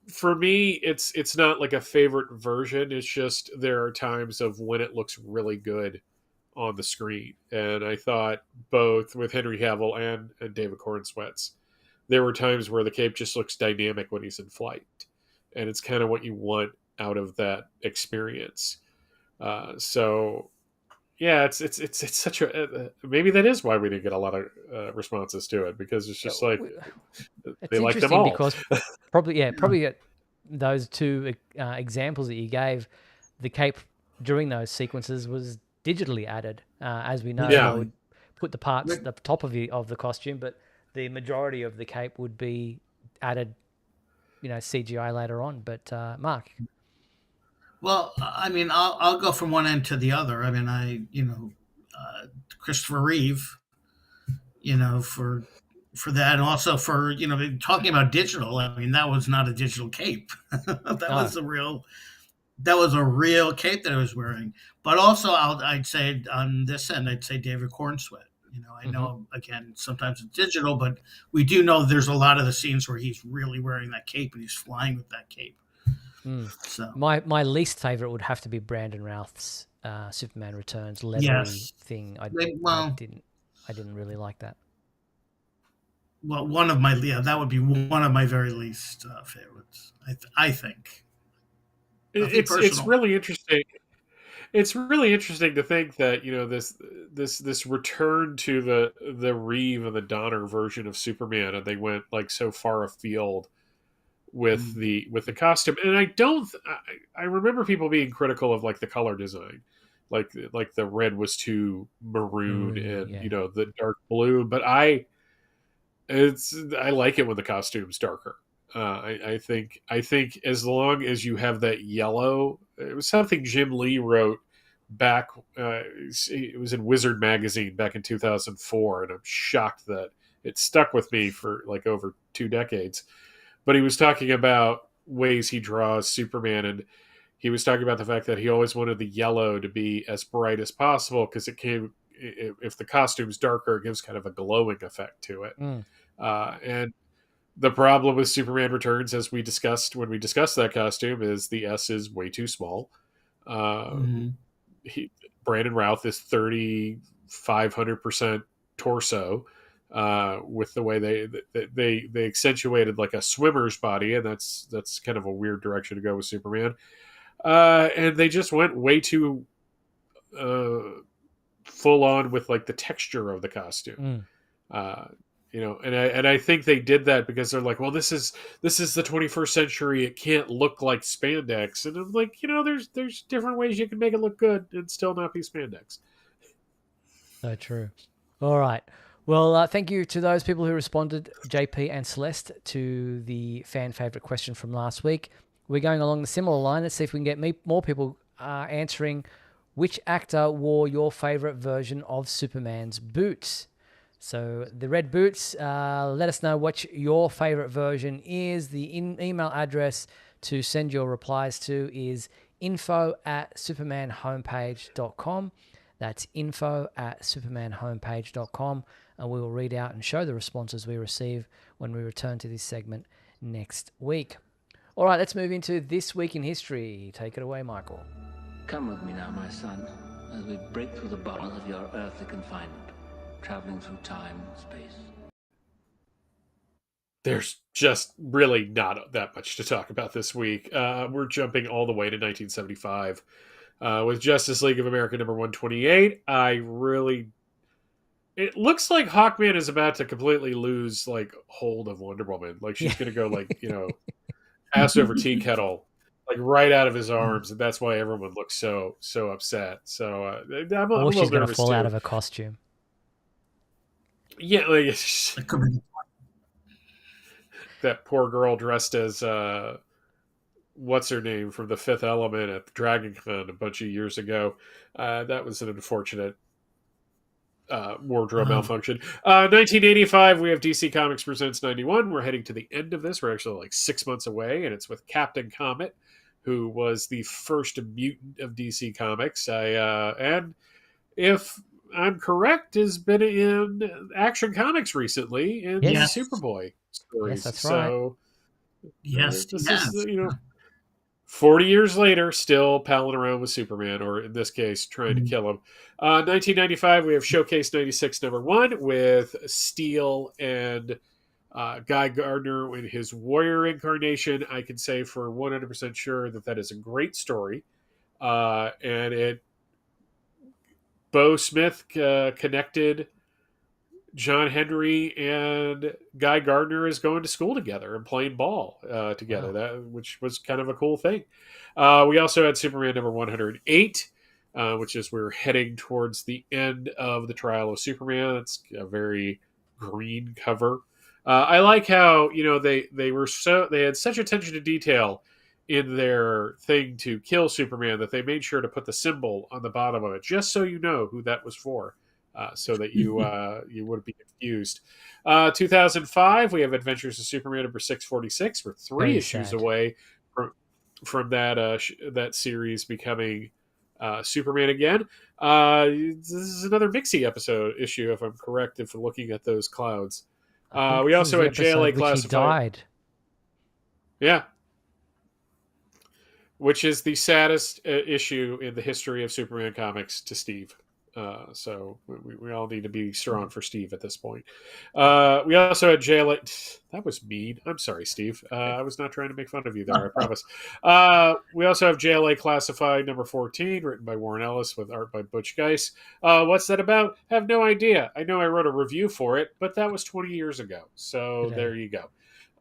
For me, it's not like a favorite version. It's just there are times of when it looks really good on the screen, and I thought both with Henry Cavill and David Cornsweat's, there were times where the cape just looks dynamic when he's in flight, and it's kind of what you want out of that experience. So yeah, it's such a maybe that is why we didn't get a lot of responses to it, because it's just like It's they like them interesting all. because probably those 2 examples that you gave, the cape during those sequences was digitally added. As we know, they would put the parts at the top of the costume, but the majority of the cape would be added, CGI later on. But Mark. Well, I mean, I'll go from one end to the other. I mean, Christopher Reeve, for that, and also for talking about digital. I mean, that was not a digital cape. Was that was a real cape that I was wearing. But also, I'd say on this end, I'd say David Cornsweat. I know again sometimes it's digital, but we do know there's a lot of the scenes where he's really wearing that cape and he's flying with that cape. So my least favorite would have to be Brandon Routh's Superman Returns leathery thing. I didn't really like that. Well, that would be one of my very least favorites. I think. It's really interesting. It's really interesting to think that this return to the Reeve and the Donner version of Superman, and they went like so far afield with the costume. And I remember people being critical of like the color design, like the red was too maroon and the dark blue. But I like it when the costume's darker. I think as long as you have that yellow, it was something Jim Lee wrote back. It was in Wizard magazine back in 2004, and I'm shocked that it stuck with me for like over 2 decades. But he was talking about ways he draws Superman, and he was talking about the fact that he always wanted the yellow to be as bright as possible because if the costume's darker, it gives kind of a glowing effect to it. And the problem with Superman Returns, as we discussed when we discussed that costume, is the S is way too small. Brandon Routh is 3,500% torso, with the way they accentuated like a swimmer's body, and that's kind of a weird direction to go with Superman. And they just went way too full on with like the texture of the costume. And I think they did that because they're like, well, this is the 21st century. It can't look like spandex. And I'm like, there's different ways you can make it look good and still not be spandex. So true. All right. Well, thank you to those people who responded, JP and Celeste, to the fan favorite question from last week. We're going along the similar line. Let's see if we can get more people answering which actor wore your favorite version of Superman's boots. So the red boots, let us know what your favorite version is. The email address to send your replies to is info@supermanhomepage.com. That's info@supermanhomepage.com. And we will read out and show the responses we receive when we return to this segment next week. All right, let's move into This Week in History. Take it away, Michael. Come with me now, my son, as we break through the bonds of your earthly confinement, traveling through time and space. There's just really not that much to talk about this week. We're jumping all the way to 1975 with Justice League of America number 128. It looks like Hawkman is about to completely lose like hold of Wonder Woman. Like she's going to go like, ass over tea kettle, like right out of his arms, and that's why everyone looks so upset. So I'm or she's going to fall out too. of her costume. Yeah, like that poor girl dressed as what's her name from The Fifth Element at the Dragon Con a bunch of years ago. That was an unfortunate wardrobe malfunction. 1985, we have DC Comics Presents 91. We're heading to the end of this. We're actually like 6 months away, and it's with Captain Comet, who was the first mutant of DC Comics. And if I'm correct, has been in Action Comics recently in the Superboy stories. Yes, that's so, right. Yes, this is 40 years later, still palling around with Superman, or in this case, trying to kill him. 1995, we have Showcase 96 #1 with Steel and Guy Gardner in his Warrior incarnation. I can say for 100% sure that is a great story. And Bo Smith connected John Henry and Guy Gardner is going to school together and playing ball together, which was kind of a cool thing. We also had Superman number 108, which is we're heading towards the end of the Trial of Superman. It's a very green cover. I like how they had such attention to detail in their thing to kill Superman that they made sure to put the symbol on the bottom of it, just so you know who that was for. So that you wouldn't be confused. 2005, we have Adventures of Superman number 646. We're three issues away from that series becoming Superman again. This is another Mixie issue, if I'm correct, if I'm looking at those clouds. We also had JLA Classified. He died. Yeah. Which is the saddest issue in the history of Superman comics to Steve. So we all need to be strong for Steve at this point. We also had JLA. That was mean. I'm sorry, Steve. I was not trying to make fun of you there, I promise. We also have JLA Classified number 14, written by Warren Ellis with art by Butch Guice. What's that about? I have no idea. I know I wrote a review for it, but that was 20 years ago. So there you go.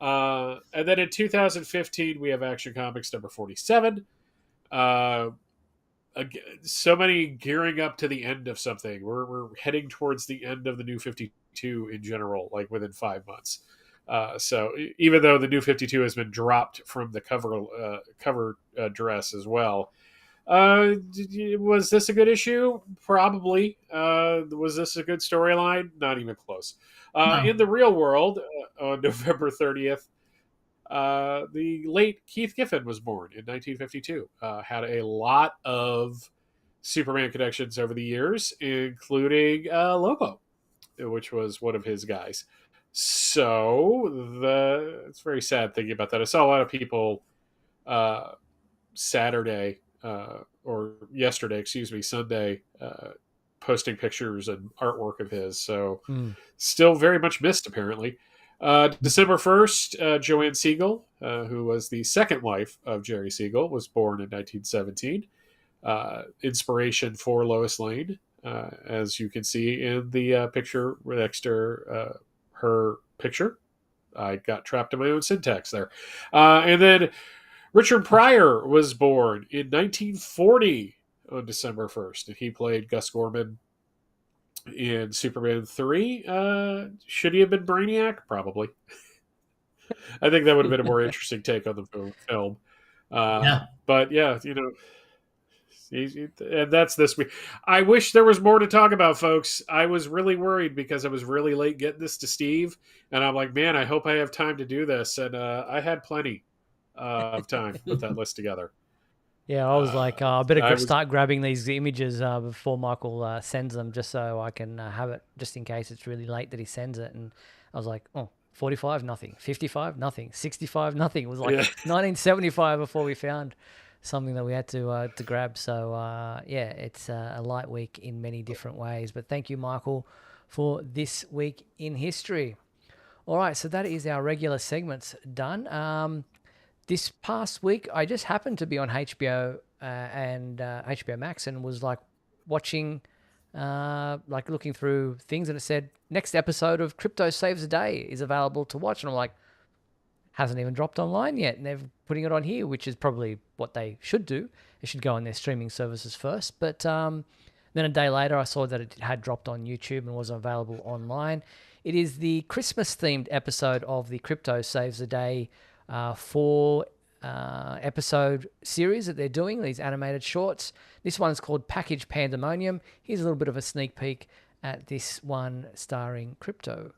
And then in 2015, we have Action Comics number 47. So many gearing up to the end of something. We're heading towards the end of the New 52 in general, like within 5 months. So even though the New 52 has been dropped from the cover dress as well, Was this a good issue? Probably. Was this a good storyline? Not even close. No. In the real world, on November 30th, the late Keith Giffen was born in 1952. Had a lot of Superman connections over the years, including Lobo, which was one of his guys. So it's very sad thinking about that. I saw a lot of people uh, Saturday or yesterday, excuse me, Sunday, posting pictures and artwork of his. So still very much missed, apparently. December 1st, Joanne Siegel, who was the second wife of Jerry Siegel, was born in 1917. Inspiration for Lois Lane, as you can see in the picture next to her picture. I got trapped in my own syntax there. And then Richard Pryor was born in 1940 on December 1st, and he played Gus Gorman in Superman 3. Should he have been Brainiac? Probably. I think that would have been a more interesting take on the film. But yeah, and that's this week. I wish there was more to talk about, folks. I was really worried because I was really late getting this to Steve, and I'm like, man, I hope I have time to do this. And I had plenty of time to put that list together. Yeah, I was like, I better start grabbing these images before Michael sends them, just so I can have it, just in case it's really late that he sends it. And I was like, 45, nothing. 55, nothing. 65, nothing. It was like 1975 before we found something that we had to grab. So, yeah, it's a light week in many different ways. But thank you, Michael, for this week in history. All right, so that is our regular segments done. This past week, I just happened to be on HBO and HBO Max and was like watching, like looking through things, and it said next episode of Crypto Saves the Day is available to watch. And I'm like, hasn't even dropped online yet. And they're putting it on here, which is probably what they should do. It should go on their streaming services first. But then a day later, I saw that it had dropped on YouTube and was available online. It is the Christmas-themed episode of the Crypto Saves the Day 4 episode series that they're doing, these animated shorts. This one's called Package Pandemonium. Here's a little bit of a sneak peek at this one starring Crypto.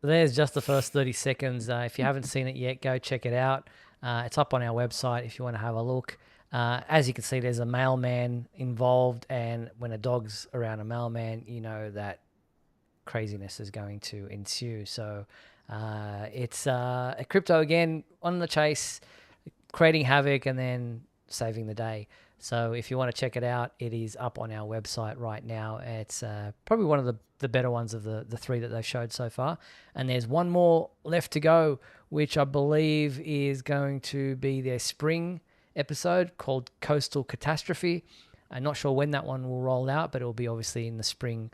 There's just the first 30 seconds. If you haven't seen it yet, go check it out. It's up on our website if you want to have a look. As you can see, there's a mailman involved, and when a dog's around a mailman, you know that craziness is going to ensue. So it's a Crypto again on the chase, creating havoc and then saving the day. So if you want to check it out, it is up on our website right now. It's probably one of the better ones of the three that they've showed so far. And there's one more left to go, which I believe is going to be their spring episode called Coastal Catastrophe. I'm not sure when that one will roll out, but it will be obviously in the spring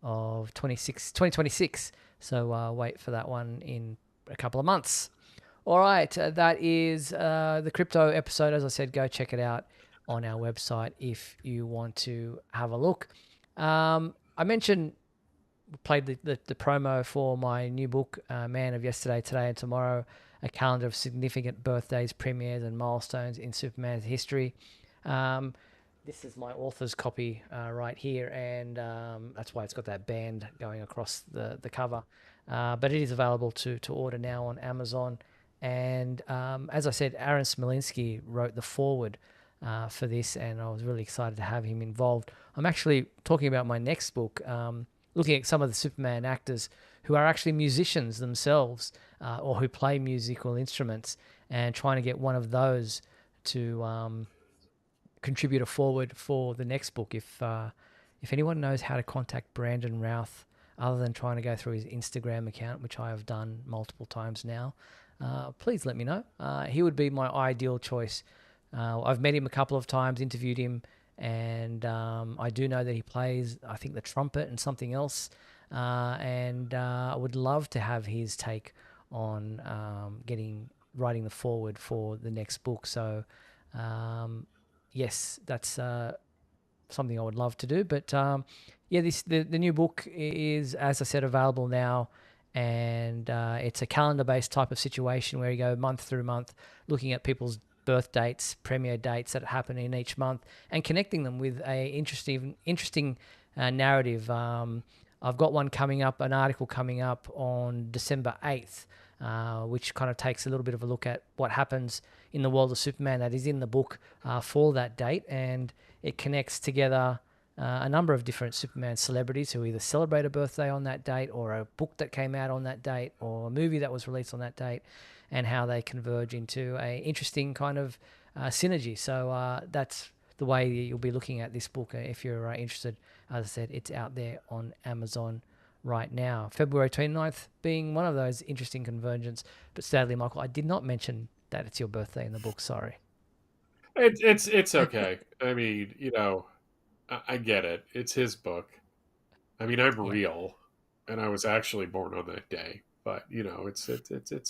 of 2026. So wait for that one in a couple of months. All right, that is the Crypto episode. As I said, go check it out on our website if you want to have a look. I mentioned, played the promo for my new book, Man of Yesterday, Today and Tomorrow, a calendar of significant birthdays, premieres and milestones in Superman's history. This is my author's copy right here, and that's why it's got that band going across the cover. But it is available to order now on Amazon. And as I said, Aaron Smolinski wrote the foreword for this, and I was really excited to have him involved. I'm actually talking about my next book, looking at some of the Superman actors who are actually musicians themselves or who play musical instruments, and trying to get one of those to contribute a forward for the next book. If anyone knows how to contact Brandon Routh other than trying to go through his Instagram account, which I have done multiple times now, please let me know. He would be my ideal choice. I've met him a couple of times, interviewed him, and I do know that he plays, I think, the trumpet and something else. And I would love to have his take on writing the foreword for the next book. So, yes, that's something I would love to do. But yeah, the new book is, as I said, available now, and it's a calendar-based type of situation where you go month through month, looking at people's birth dates, premiere dates that happen in each month, and connecting them with a interesting narrative. I've got one coming up, an article coming up on December 8th, which kind of takes a little bit of a look at what happens in the world of Superman that is in the book for that date, and it connects together a number of different Superman celebrities who either celebrate a birthday on that date, or a book that came out on that date, or a movie that was released on that date, and how they converge into a interesting kind of synergy. So that's the way you'll be looking at this book if you're interested. As I said, it's out there on Amazon right now. February 29th being one of those interesting convergence. But sadly, Michael, I did not mention that it's your birthday in the book. Sorry. It's okay. I mean, I get it. It's his book. I mean, I'm real, and I was actually born on that day. But it's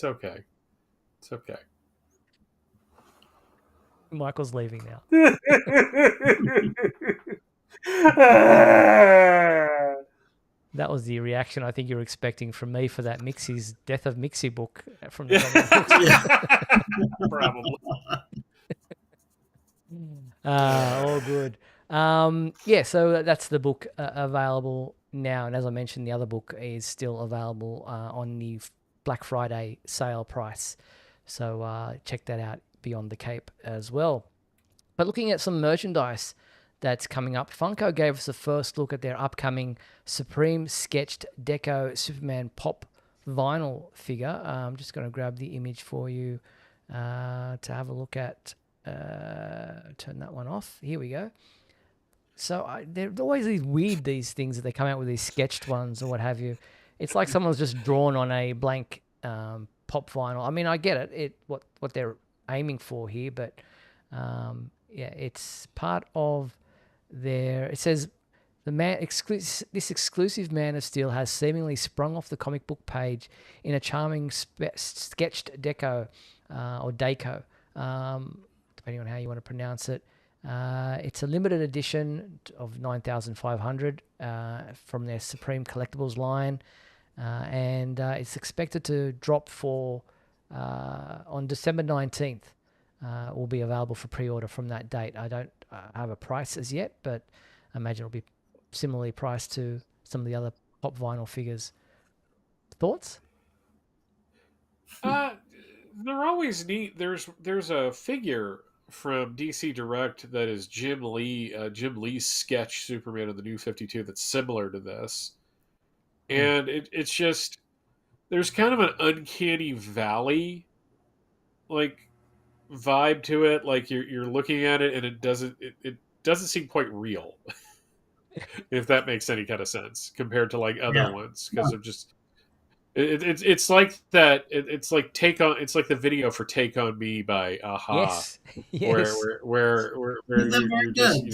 okay. It's okay. Michael's leaving now. That was the reaction I think you were expecting from me for that Mixie's Death of Mixie book from the comic books. Probably. All good. Yeah, so that's the book available now. And as I mentioned, the other book is still available on the Black Friday sale price. So check that out, Beyond the Cape as well. But looking at some merchandise that's coming up, Funko gave us a first look at their upcoming Supreme Sketched Deco Superman Pop vinyl figure. I'm just going to grab the image for you to have a look at. Turn that one off. Here we go. So they're always these things that they come out with, these sketched ones or what have you. It's like someone's just drawn on a blank pop vinyl. I mean, I get it, what they're aiming for here, but yeah, it's part of their. It says this exclusive Man of Steel has seemingly sprung off the comic book page in a charming sketched deco or deco, depending on how you want to pronounce it. It's a limited edition of 9,500 from their Supreme Collectibles line, and it's expected to drop on December 19th. Will be available for pre-order from that date. I don't have a price as yet, but I imagine it'll be similarly priced to some of the other pop vinyl figures. Thoughts? They're always neat. There's a figure from DC Direct that is Jim Lee's sketch Superman of the New 52 that's similar to this, and it's just there's kind of an uncanny valley like vibe to it. Like you're looking at it and it doesn't seem quite real. If that makes any kind of sense compared to like other ones, because they're just it's like that. It's like it's like the video for "Take on Me" by Aha. Yes. Where you're just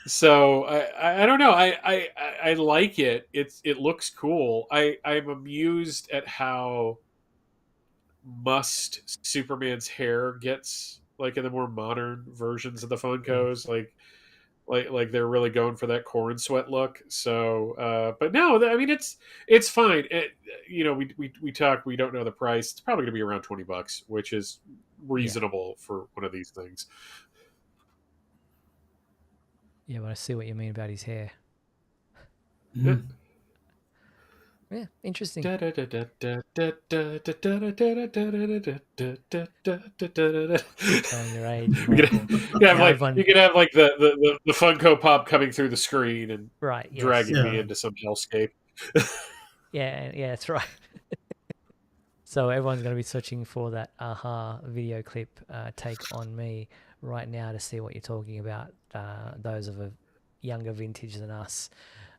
so I don't know. I like it. It looks cool. I'm amused at how mussed Superman's hair gets, like in the more modern versions of the Funkos. Like they're really going for that corn sweat look. So, but no, I mean it's fine. We talk. We don't know the price. It's probably going to be around $20, which is reasonable for one of these things. Yeah, but I see what you mean about his hair. Yeah, interesting. Showing your age. You could have like the Funko Pop coming through the screen and dragging me into some hellscape. Yeah, that's right. So everyone's going to be searching for that Aha video clip, Take on Me, right now to see what you're talking about, those of a younger vintage than us.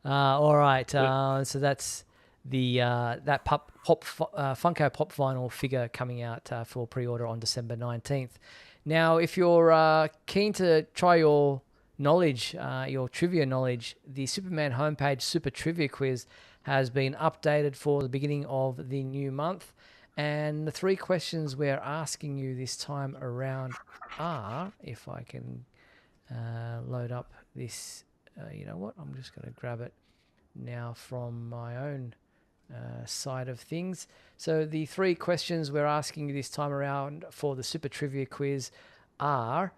All right, so that's that Funko Pop vinyl figure coming out for pre-order on December 19th. Now, if you're keen to try your knowledge, your trivia knowledge, the Superman homepage Super Trivia Quiz has been updated for the beginning of the new month. And the 3 questions we're asking you this time around are, if I can load up this, you know what, I'm just going to grab it now from my own side of things. So the 3 questions we're asking you this time around for the Super Trivia Quiz are,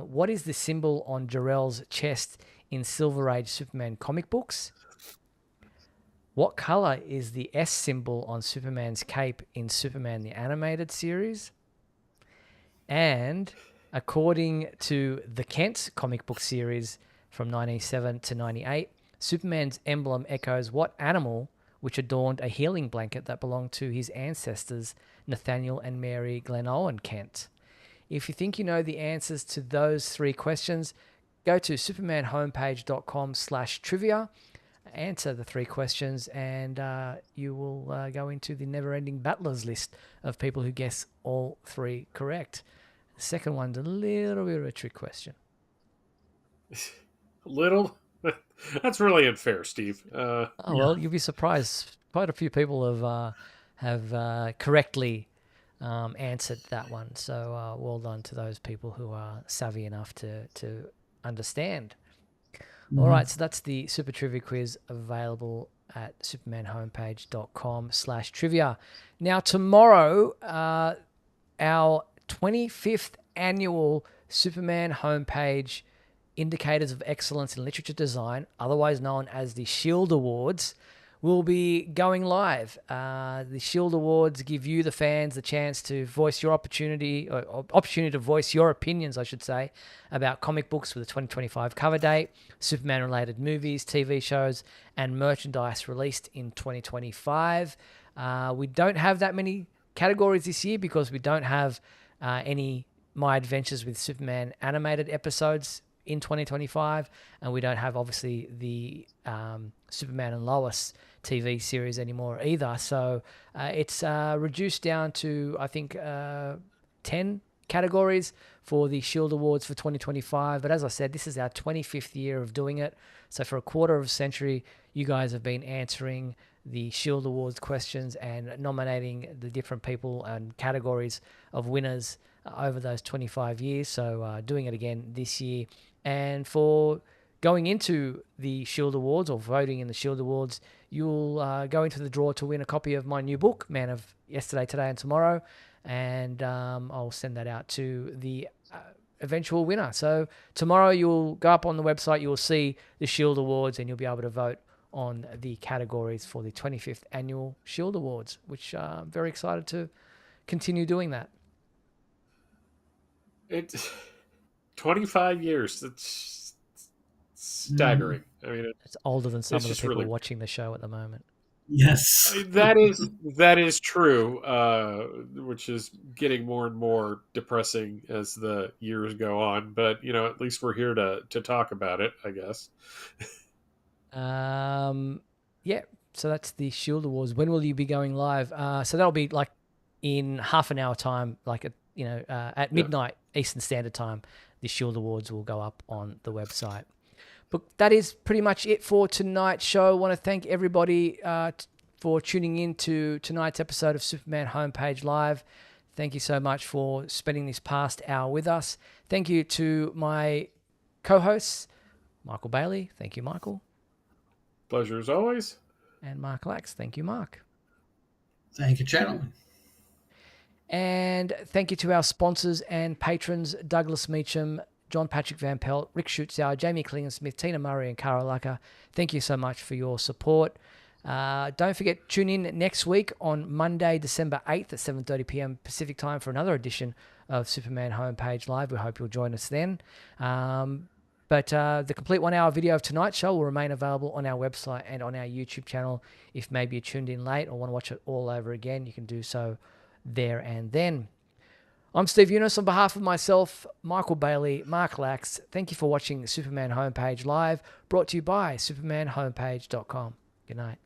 what is the symbol on Jor-El's chest in Silver Age Superman comic books? What color is the S symbol on Superman's cape in Superman the Animated Series? And according to the Kent comic book series from 1997 to 98, Superman's emblem echoes what animal which adorned a healing blanket that belonged to his ancestors, Nathaniel and Mary Glenowen Kent? If you think you know the answers to those 3 questions, go to supermanhomepage.com/trivia, answer the 3 questions, and you will go into the never-ending battlers list of people who guess all 3 correct. The second one's a little bit of a trick question. Little? That's really unfair, Steve. Well, you'll be surprised. Quite a few people have correctly answered that one. So well done to those people who are savvy enough to understand. All right, so that's the Super Trivia Quiz available at supermanhomepage.com/trivia. Now, tomorrow, our 25th annual Superman Homepage Indicators of Excellence in Literature Design, otherwise known as the Shield Awards, will be going live. The Shield Awards give you, the fans, the chance to voice your opportunity to voice your opinions, I should say, about comic books with a 2025 cover date, Superman-related movies, TV shows, and merchandise released in 2025. We don't have that many categories this year because we don't have any My Adventures with Superman animated episodes in 2025, and we don't have obviously the Superman and Lois TV series anymore either. So it's reduced down to, I think, 10 categories for the Shield Awards for 2025. But as I said, this is our 25th year of doing it. So for a quarter of a century, you guys have been answering the Shield Awards questions and nominating the different people and categories of winners over those 25 years. So doing it again this year. And for going into the Shield Awards or voting in the Shield Awards, you'll go into the draw to win a copy of my new book, Man of Yesterday, Today, and Tomorrow. And I'll send that out to the eventual winner. So tomorrow you'll go up on the website, you'll see the Shield Awards, and you'll be able to vote on the categories for the 25th Annual Shield Awards, which I'm very excited to continue doing that. It's 25 years. That's staggering. I mean, it's older than some of the people really watching the show at the moment. Yes, that is true, which is getting more and more depressing as the years go on. But at least we're here to talk about it, I guess. Yeah. So that's the Shield Awards. When will you be going live? So that'll be like in half an hour time, like at midnight Eastern Standard Time. The Shield Awards will go up on the website. But that is pretty much it for tonight's show. I want to thank everybody for tuning in to tonight's episode of Superman Homepage Live. Thank you so much for spending this past hour with us. Thank you to my co-hosts, Michael Bailey. Thank you, Michael. Pleasure as always. And Mark Lax. Thank you, Mark. Thank you, gentlemen. And thank you to our sponsors and patrons, Douglas Meacham, John Patrick Van Pelt, Rick Schutzow, Jamie Klingensmith, Tina Murray, and Cara Lucker. Thank you so much for your support. Don't forget, tune in next week on Monday, December 8th at 7:30 p.m. Pacific time for another edition of Superman Homepage Live. We hope you'll join us then. But the complete 1 hour video of tonight's show will remain available on our website and on our YouTube channel. If maybe you tuned in late or want to watch it all over again, you can do so there and then. I'm Steve Eunice on behalf of myself, Michael Bailey, Mark Lax. Thank you for watching Superman Homepage Live, brought to you by supermanhomepage.com. Good night.